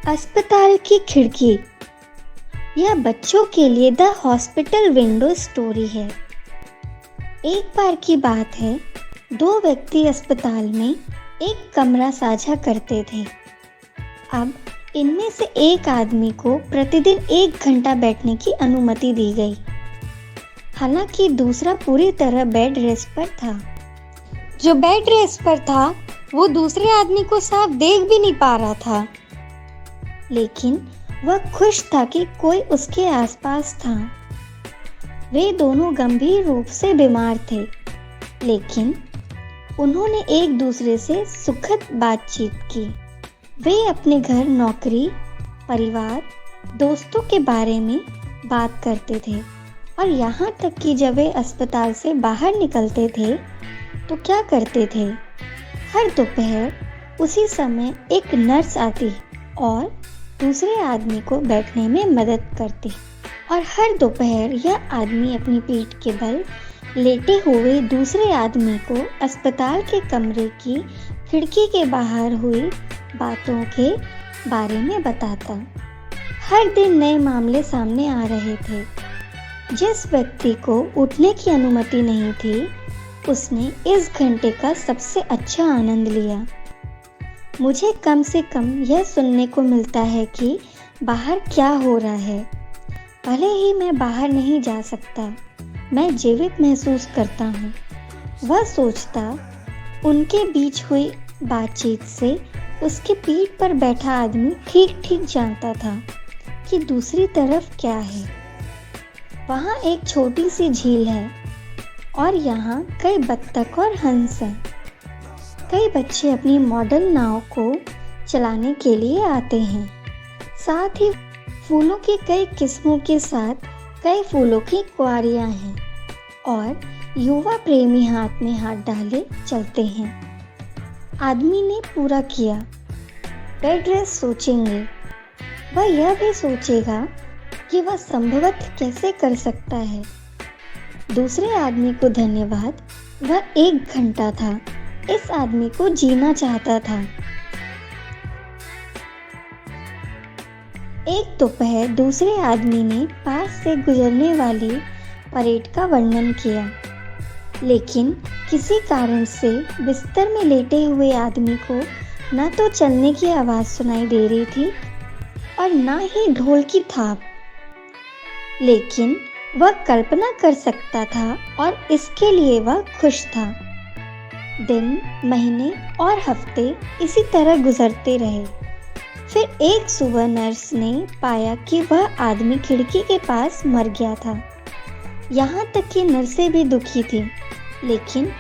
अस्पताल की खिड़की। यह बच्चों के लिए द हॉस्पिटल विंडो स्टोरी है। एक बार की बात है, दो व्यक्ति अस्पताल में एक कमरा साझा करते थे। अब इनमें से एक आदमी को प्रतिदिन 1 घंटा बैठने की अनुमति दी गई। हालांकि दूसरा पूरी तरह बेड रेस्ट पर था। जो बेड रेस्ट पर था वो दूसरे आदमी को साफ देख भी नहीं पा रहा था, लेकिन वह खुश था कि कोई उसके आसपास था। वे दोनों गंभीर रूप से बीमार थे, लेकिन उन्होंने एक दूसरे से सुखद बातचीत की। वे अपने घर, नौकरी, परिवार, दोस्तों के बारे में बात करते थे और यहाँ तक कि जब वे अस्पताल से बाहर निकलते थे तो क्या करते थे। हर दोपहर उसी समय एक नर्स आती और दूसरे आदमी को बैठने में मदद करती और हर दोपहर यह आदमी अपनी पीठ के बल लेटे हुए दूसरे आदमी को अस्पताल के कमरे की खिड़की के बाहर हुई बातों के बारे में बताता। हर दिन नए मामले सामने आ रहे थे। जिस व्यक्ति को उठने की अनुमति नहीं थी, उसने इस घंटे का सबसे अच्छा आनंद लिया। मुझे कम से कम यह सुनने को मिलता है कि बाहर क्या हो रहा है। भले ही मैं बाहर नहीं जा सकता, मैं जीवित महसूस करता हूँ। वह सोचता। उनके बीच हुई बातचीत से उसके पीठ पर बैठा आदमी ठीक ठीक जानता था कि दूसरी तरफ क्या है। वहाँ एक छोटी सी झील है और यहाँ कई बत्तख और हंस हैं। कई बच्चे अपनी मॉडल नाव को चलाने के लिए आते हैं। साथ ही फूलों की कई किस्मों के साथ कई फूलों की क्यारियाँ हैं और युवा प्रेमी हाथ में हाथ डाले चलते हैं। आदमी ने पूरा किया। बेड रेस्ट सोचेंगे। वह यह भी सोचेगा कि वह संभवतः कैसे कर सकता है। दूसरे आदमी को धन्यवाद। वह 1 घंटा था। इस आदमी को जीना चाहता था। एक दोपहर दूसरे आदमी ने पास से गुजरने वाली परेड का वर्णन किया, लेकिन किसी कारण से बिस्तर में लेटे हुए आदमी को न तो चलने की आवाज़ सुनाई दे रही थी और न ही ढोल की थाप। लेकिन वह कल्पना कर सकता था और इसके लिए वह खुश था। दिन, महीने और हफ्ते इसी तरह गुजरते रहे। फिर एक सुबह नर्स ने पाया कि वह आदमी खिड़की के पास मर गया था। यहाँ तक कि नर्सें भी दुखी थी, लेकिन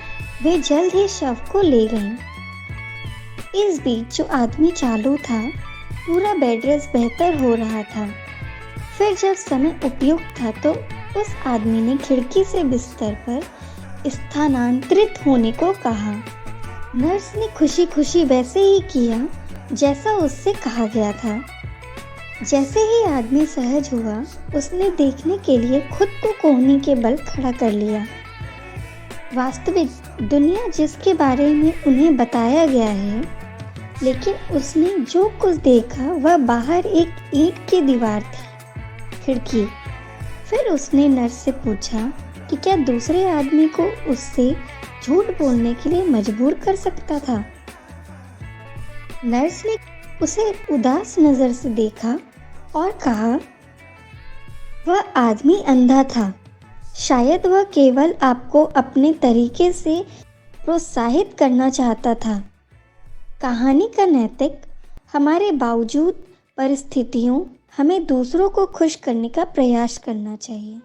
वे जल्द ही शव को ले गईं। इस बीच जो आदमी चालू था, पूरा बेड रेस्ट बेहतर हो रहा था। फिर जब समय उपयुक्त था तो उस आदमी ने खिड़की से बिस्तर पर स्थानांतरित होने को कहा। नर्स ने खुशी खुशी वैसे ही किया जैसा उससे कहा गया था। जैसे ही आदमी सहज हुआ, उसने देखने के लिए खुद को कोहनी के बल खड़ा कर लिया। वास्तविक दुनिया जिसके बारे में उन्हें बताया गया है, लेकिन उसने जो कुछ देखा वह बाहर एक ईंट की दीवार थी, खिड़की। फिर उसने नर्स से पूछा कि क्या दूसरे आदमी को उससे झूठ बोलने के लिए मजबूर कर सकता था। नर्स ने उसे उदास नजर से देखा और कहा, वह आदमी अंधा था। शायद वह केवल आपको अपने तरीके से प्रोत्साहित करना चाहता था। कहानी का नैतिक हमारे बावजूद परिस्थितियों हमें दूसरों को खुश करने का प्रयास करना चाहिए।